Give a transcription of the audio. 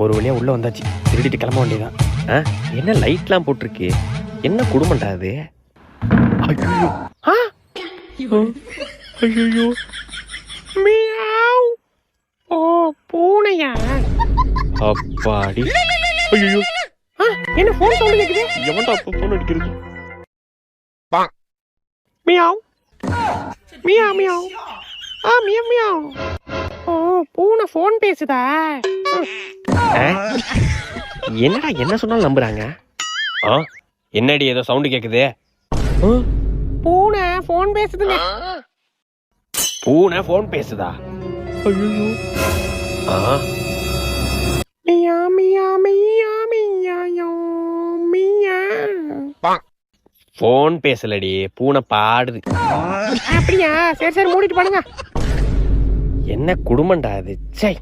ஒரு வழியா உள்ள வந்தாச்சு. திருடிட்டு கிளம்ப வேண்டியதான். என்ன லைட்லாம் போட்டிருக்கு? என்ன குடும்பம்டா அது? ஐயோ ஐயோ மியாவ். ஓ பூனையா? அப்பாடி. ஐயோ என்ன போன் சவுண்ட் கேக்குது? எவன்டா அப்ப போன் அடிக்கிறது? Meow meow meow. Meow meow. ஓ பூனை போன் பேசுதா? என்னடா என்ன சொன்னாலும் நம்புறாங்க. என்னடி ஏதோ சவுண்ட் கேக்குது? பூனை போன் பேசுதுங்க. பூனை போன் பேசுதா? ஐயோ மியா மியா மியா மியா மியா. போன் பேசலடி, பூனை பாடுது. அப்படியா? சரி சரி மூடிட்டு பண்ணுங்க. என்ன குடும்பம்டா அது? சை.